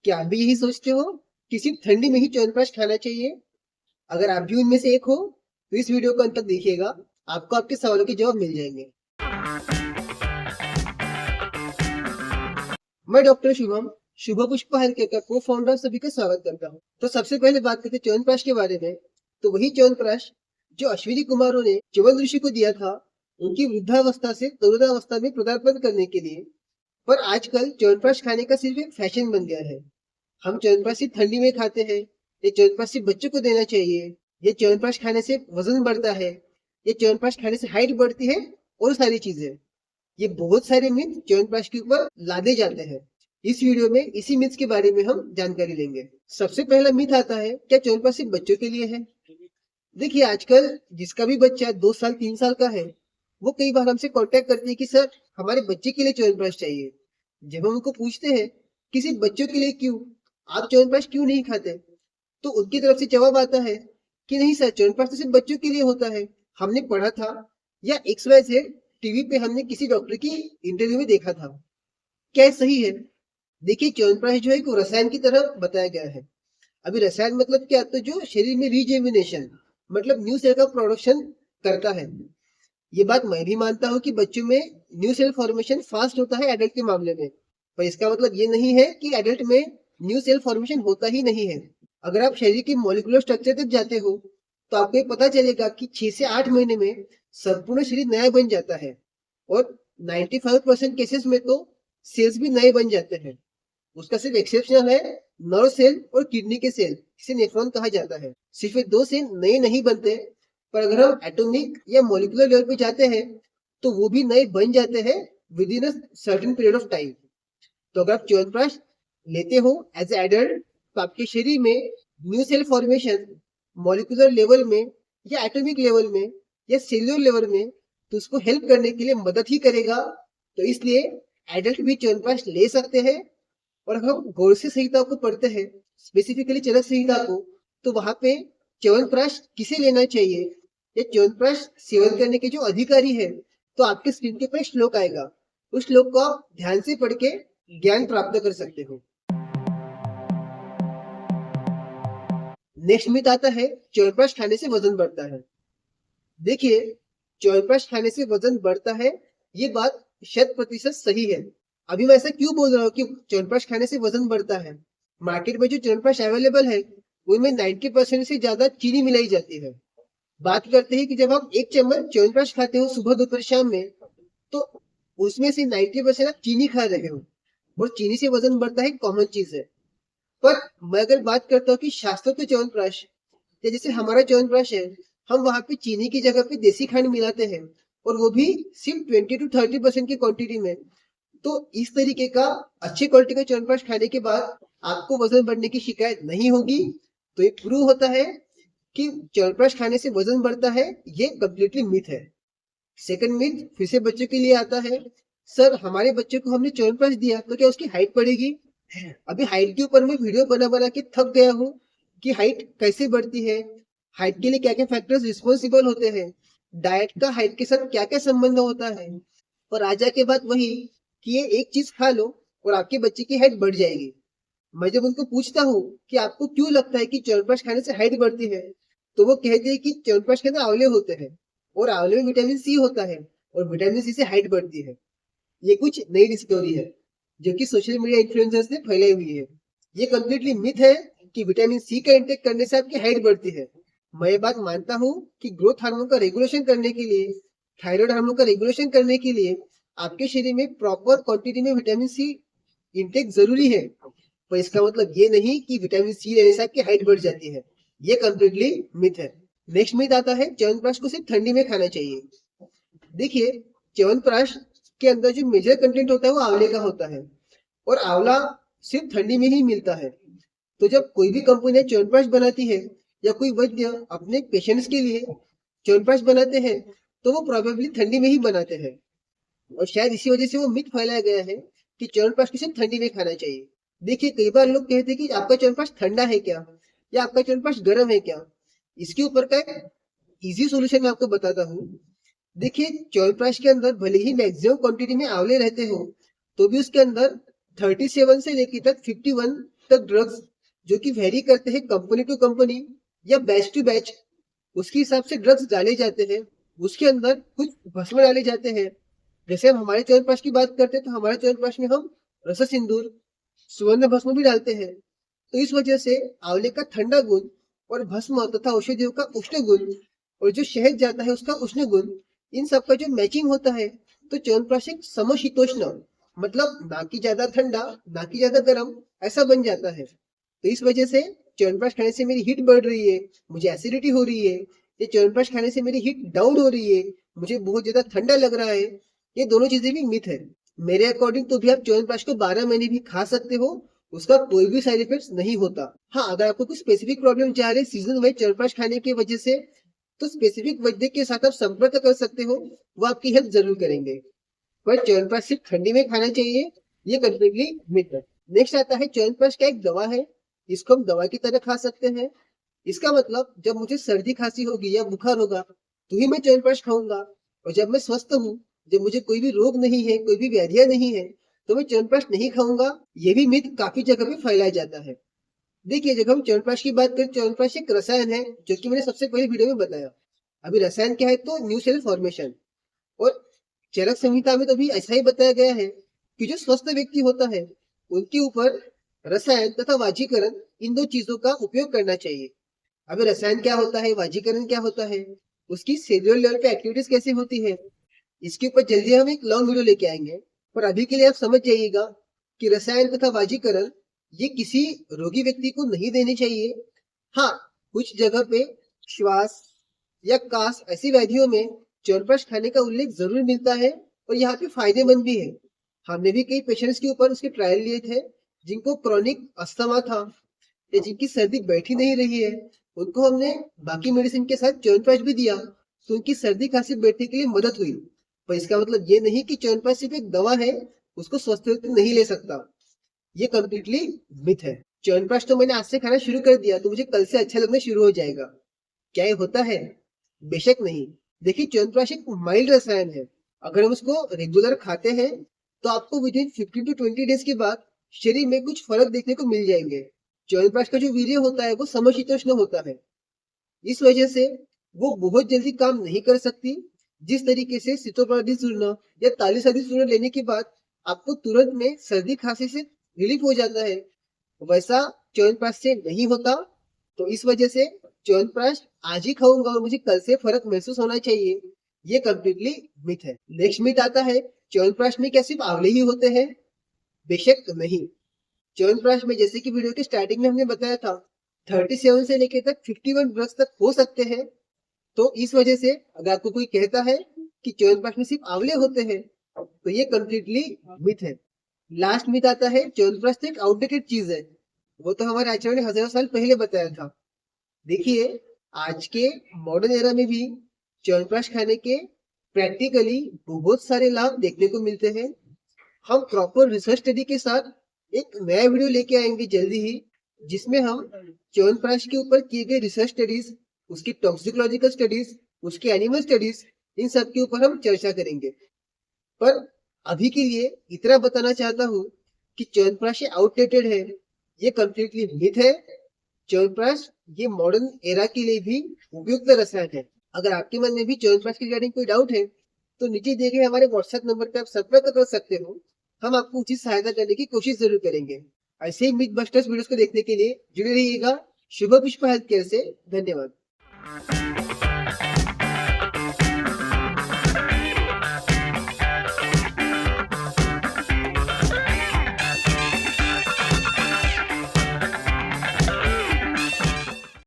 क्या आप भी यही सोचते हो कि सिर्फ ठंडी में ही च्यवनप्राश खाना चाहिए? अगर आप भी उनमें से एक हो तो इस वीडियो को अंत तक देखिएगा, आपको आपके सवालों के जवाब मिल जाएंगे। मैं डॉक्टर शुभम, शुभ पुष्प हेल्थ केयर का को फाउंडर सभी का स्वागत करता हूँ। तो सबसे पहले बात करते हैं च्यवनप्राश के बारे में। तो वही च्यवनप्राश जो अश्विनी कुमारों ने च्यवन ऋषि को दिया था, उनकी वृद्धावस्था से तरुणावस्था में पदार्पण करने के लिए। पर आजकल च्यवनप्राश खाने का सिर्फ एक फैशन बन गया है। हम च्यवनप्राश सिर्फ ठंडी में खाते हैं, ये च्यवनप्राश सिर्फ बच्चों को देना चाहिए, ये च्यवनप्राश खाने से वजन बढ़ता है, ये च्यवनप्राश खाने से हाइट बढ़ती है और सारी चीजें। ये बहुत सारे मिथ च्यवनप्राश के ऊपर लादे जाते हैं। इस वीडियो में इसी मिथ के बारे में हम जानकारी लेंगे। सबसे पहला मिथ आता है, क्या च्यवनप्राश सिर्फ बच्चों के लिए है? देखिए, आजकल जिसका भी बच्चा 2 साल 3 साल का है, वो कई बार हमसे कांटेक्ट करते हैं कि सर हमारे बच्चे के लिए च्यवनप्राश चाहिए। जब हम उनको पूछते हैं कि सिर्फ बच्चों के लिए क्यों, आप च्यवनप्राश क्यों नहीं खाते, तो उनकी तरफ से जवाब आता है कि नहीं सर, च्यवनप्राश तो सिर्फ बच्चों के लिए होता है, हमने पढ़ा था, या XYZ टीवी पे हमने किसी डॉक्टर की इंटरव्यू में देखा था। क्या सही है? देखिए, च्यवनप्राश जो है एक रसायन की तरह बताया गया है। अभी रसायन मतलब क्या, तो जो शरीर में रीजेमिनेशन मतलब न्यू सेल का प्रोडक्शन करता है। ये बात मैं भी मानता हूँ कि बच्चों में न्यू सेल फॉर्मेशन फास्ट होता है एडल्ट के मामले में, पर इसका मतलब ये नहीं है कि एडल्ट में न्यू सेल फॉर्मेशन होता ही नहीं है। अगर आप शरीर के मॉलिक्यूलर स्ट्रक्चर तक जाते हो तो आपको ये पता चलेगा कि 6 से 8 महीने में संपूर्ण शरीर नया बन जाता है, और 95% केसेस में तो सेल्स भी नए बन जाते हैं। उसका सिर्फ एक्सेप्शनल है नर्व सेल और किडनी के सेल, इसे नेफ्रॉन कहा जाता है। सिर्फ ये दो सेल नए नहीं बनते, पर अगर हम एटॉमिक या मॉलिक्यूलर लेवल पे जाते हैं तो वो भी नए बन जाते हैं with in a certain period of time. तो अगर आप च्यवनप्राश लेते हो एज ए एडल्ट, तो आपके शरीर में new cell formation molecular level में या एटॉमिक लेवल में या सेल्यूलर लेवल में, तो उसको हेल्प करने के लिए मदद ही करेगा। तो इसलिए एडल्ट भी च्यवनप्राश ले सकते हैं। और अगर हम गौरसी संहिता को पढ़ते हैं, स्पेसिफिकली चरक संहिता को, तो वहां पे च्यवनप्राश किसे लेना चाहिए या च्यवनप्राश सेवन करने के जो अधिकारी है, तो आपके स्क्रीन के ऊपर एक श्लोक आएगा। उस श्लोक को आप ध्यान से पढ़ के ज्ञान प्राप्त कर सकते हो। नेक्स्ट मिथ आता है, च्यवनप्राश खाने से वजन बढ़ता है। देखिए, च्यवनप्राश खाने से वजन बढ़ता है, ये बात 100% सही है। अभी मैं ऐसा क्यों बोल रहा हूँ कि च्यवनप्राश खाने से वजन बढ़ता है? मार्केट में जो च्यवनप्राश अवेलेबल है, उनमें 90% से ज्यादा चीनी मिलाई जाती है। बात करते हैं कि जब आप एक चम्मच च्यवनप्राश खाते हो सुबह दोपहर शाम में, तो उसमें से 90% आप चीनी खा रहे हो, और चीनी से वजन बढ़ता है, कॉमन चीज है। पर मैं अगर बात करता हूँ कि शास्त्रोक्त च्यवनप्राश, या जैसे हमारा च्यवनप्राश है, हम वहां पे चीनी की जगह पे देसी खंड मिलाते हैं, और वो भी सिर्फ 20 to 30% की क्वांटिटी में। तो इस तरीके का अच्छी क्वालिटी का च्यवनप्राश खाने के बाद आपको वजन बढ़ने की शिकायत नहीं होगी। तो ये प्रूव होता है कि च्यवनप्राश खाने से वजन बढ़ता है, ये कम्प्लीटली मिथ है। सेकंड मिथ फिर से बच्चों के लिए आता है, सर हमारे बच्चे को हमने च्यवनप्राश दिया तो क्या उसकी हाइट बढ़ेगी? अभी हाइट के ऊपर मैं वीडियो बना बना के थक गया हूँ कि हाइट कैसे बढ़ती है, हाइट के लिए क्या क्या फैक्टर्स रिस्पॉन्सिबल होते हैं, डाइट का हाइट के साथ क्या क्या संबंध होता है। और आ जाके बात वही कि ये एक चीज खा लो और आपके बच्चे की हाइट बढ़ जाएगी। मैं जब उनको पूछता हूँ कि आपको क्यों लगता है कि च्यवनप्राश खाने से हाइट बढ़ती है, तो वो कहते हैं कि च्यवनप्राश के अंदर आंवले होते हैं, और आंवले में विटामिन सी होता है, और विटामिन सी से हाइट बढ़ती है। ये कुछ नई डिस्कवरी है जो कि सोशल मीडिया इन्फ्लुएंसर्स ने फैलाई हुई है। ये कम्प्लीटली मिथ है कि विटामिन सी का इंटेक करने से आपकी हाइट बढ़ती है। मैं ये बात मानता हूँ कि ग्रोथ हार्मोन का रेगुलेशन करने के लिए, थायराइड हार्मोन का रेगुलेशन करने के लिए आपके शरीर में प्रॉपर क्वांटिटी में विटामिन सी इंटेक जरूरी है। पर इसका मतलब ये नहीं कि विटामिन सी लेने से आपकी हाइट बढ़ जाती है। ये कम्प्लीटली मिथ है। नेक्स्ट मिथ आता है, च्यवनप्राश को सिर्फ ठंडी में खाना चाहिए। देखिए, च्यवनप्राश के अंदर जो मेजर कंटेंट होता है वो आंवले का होता है, और आंवला सिर्फ ठंडी में ही मिलता है। तो जब कोई भी कंपनी च्यवनप्राश बनाती है या कोई वैद्य अपने पेशेंट्स के लिए च्यवनप्राश बनाते हैं, तो वो प्रोबेबली ठंडी में ही बनाते हैं। और शायद इसी वजह से वो मिथ फैलाया गया है कि च्यवनप्राश को सिर्फ ठंडी में खाना चाहिए। देखिए, कई बार लोग कहते हैं कि आपका च्यवनप्राश ठंडा है क्या, या आपका च्यवनप्राश गर्म है क्या। इसके ऊपर का एक इजी सोल्यूशन मैं आपको बताता हूँ। देखिए, च्यवनप्राश के अंदर भले ही मैक्सिमम क्वांटिटी में आंवले रहते हो, तो भी उसके अंदर 37 से लेकर तक 51 तक ड्रग्स जो कि वेरी करते हैं कंपनी टू कंपनी या बैच टू बैच, उसके हिसाब से ड्रग्स डाले जाते हैं। उसके अंदर कुछ भस्म डाले जाते हैं। जैसे हम हमारे च्यवनप्राश की बात करते हैं तो हमारे च्यवनप्राश में हम रस सिंदूर, सुवर्ण भस्म भी डालते हैं। तो इस वजह से आंवले का ठंडा गुण और भस्म तथा औषधियों का उष्ण गुण और जो शहद जाता है उसका उष्ण गुण, इन सब का जो मैचिंग होता है तो च्यवनप्राश एक समशीतोष्ण, मतलब ना कि ज्यादा ठंडा ना कि ज्यादा गर्म, ऐसा बन जाता है। तो इस वजह से च्यवनप्राश खाने से मेरी हीट बढ़ रही है, मुझे एसिडिटी हो रही है, ये च्यवनप्राश खाने से मेरी हीट डाउन हो रही है, मुझे बहुत ज्यादा ठंडा लग रहा है, ये दोनों चीजें भी मिथ है। मेरे अकॉर्डिंग तो भी आप च्यवनप्राश को 12 महीने भी खा सकते हो, उसका कोई भी साइड इफेक्ट नहीं होता। हाँ, अगर आपको कुछ स्पेसिफिक प्रॉब्लम जा रहे सीजन वाइज च्यवनप्राश खाने की वजह से, तो स्पेसिफिक वैद्य के साथ आप संपर्क कर सकते हो, वो आपकी हेल्प जरूर करेंगे। पर च्यवनप्राश सिर्फ ठंडी में खाना चाहिए, ये कम्प्लीटली मिथ है। नेक्स्ट आता है च्यवनप्राश क्या एक दवा है, इसको हम दवा की तरह खा सकते हैं। इसका मतलब जब मुझे सर्दी खांसी होगी या बुखार होगा तो ही मैं च्यवनप्राश खाऊंगा, और जब मैं स्वस्थ हूँ, जब मुझे कोई भी रोग नहीं है, कोई भी व्याधियां नहीं है, तो मैं च्यवनप्राश नहीं खाऊंगा। ये भी मिथ काफी जगह पे फैलाया जाता है। देखिए, जब हम च्यवनप्राश की बात करें, च्यवनप्राश एक रसायन है जो कि मैंने सबसे पहले वीडियो में बताया। अभी रसायन क्या है तो न्यू सेल फॉर्मेशन, और चरक संहिता में तो भी ऐसा ही बताया गया है कि जो स्वस्थ व्यक्ति होता है उनके ऊपर रसायन तथा वाजीकरण, इन दो चीजों का उपयोग करना चाहिए। अभी रसायन क्या होता है, वाजीकरण क्या होता है, उसकी सेल्युलर लेवल पे एक्टिविटीज कैसे होती है, इसके ऊपर जल्दी हम एक लॉन्ग वीडियो लेके आएंगे। पर अभी के लिए आप समझ जाइएगा कि रसायन तथा वाजीकरण ये किसी रोगी व्यक्ति को नहीं देने चाहिए। हाँ, कुछ जगह पे श्वास या कास ऐसी व्याधियों में च्यवनप्राश खाने का उल्लेख जरूर मिलता है, और यहाँ पे फायदेमंद भी है। हमने भी कई पेशेंट्स के ऊपर उसके ट्रायल लिए थे जिनको क्रॉनिक अस्थमा था या जिनकी सर्दी बैठी नहीं रही है, उनको हमने बाकी मेडिसिन के साथ च्यवनप्राश भी दिया, तो उनकी सर्दी खांसी बैठने के लिए मदद हुई। पर इसका मतलब ये नहीं कि च्यवनप्राश सिर्फ एक दवा है, उसको स्वस्थ व्यक्ति नहीं ले सकता। ये कम्प्लीटली मिथ है। च्यवनप्राश तो मैंने आज से खाना शुरू कर दिया तो मुझे कल से अच्छा लगना शुरू हो जाएगा, क्या ये होता है? बेशक नहीं। देखिए, च्यवनप्राश एक माइल्ड रसायन है। अगर हम उसको रेगुलर खाते हैं तो आपको विद इन 15 टू 20 डेज के बाद शरीर में कुछ फर्क देखने को मिल जाएंगे। च्यवनप्राश का जो वीर्य होता है वो समशीतोष्ण होता है, इस वजह से वो बहुत जल्दी काम नहीं कर सकती। जिस तरीके से सितोप्लाज्म चूर्ण या तालीस आदि चूर्ण लेने के बाद आपको तुरंत में सर्दी खांसी से रिलीफ हो जाता है, वैसा च्यवनप्राश से नहीं होता। तो इस वजह से च्यवनप्राश आज ही खाऊंगा और मुझे कल से फर्क महसूस होना चाहिए, ये कम्प्लीटली मिथ है। नेक्स्ट मिथ आता है, च्यवनप्राश में क्या सिर्फ आंवले ही होते हैं? बेशक नहीं। च्यवनप्राश में जैसे कि वीडियो के स्टार्टिंग में हमने बताया था, 37 से लेकर तक 51 ड्रग्स तक हो सकते हैं। तो इस वजह से अगर आपको कोई कहता है कि च्यवनप्राश में सिर्फ आंवले होते हैं, तो ये कम्प्लीटली मिथ है। लास्ट मिथ आता है, च्यवनप्राश तो एक आउटडेटेड चीज है, वो तो हमारे आचार्य ने हजारों साल पहले बताया था। देखिए, आज के मॉडर्न एरा में भी च्यवनप्राश खाने के प्रैक्टिकली बहुत सारे लाभ देखने को मिलते हैं। हम प्रॉपर रिसर्च स्टडी के साथ एक नया वीडियो लेके आएंगे जल्दी ही, जिसमें हम च्यवनप्राश के ऊपर किए गए रिसर्च स्टडीज, उसकी टॉक्सिकोलॉजिकल स्टडीज, उसकी एनिमल स्टडीज, इन सब के ऊपर हम चर्चा करेंगे। पर अभी के लिए इतना बताना चाहता हूँ कि च्यवनप्राश आउटडेटेड है, ये कम्प्लीटली मिथ है। च्यवनप्राश ये मॉडर्न एरा के लिए भी उपयुक्त रसायन है। अगर आपके मन में भी च्यवनप्राश के रिगार्डिंग कोई डाउट है तो नीचे दिए गए हमारे व्हाट्सएप नंबर पे आप संपर्क कर सकते हो, हम आपको उचित सहायता करने की कोशिश जरूर करेंगे। ऐसे ही मिथ बस्टर्स वीडियोस को देखने के लिए जुड़े रहिएगा शुभ पुष्प हेल्थ केयर से। धन्यवाद।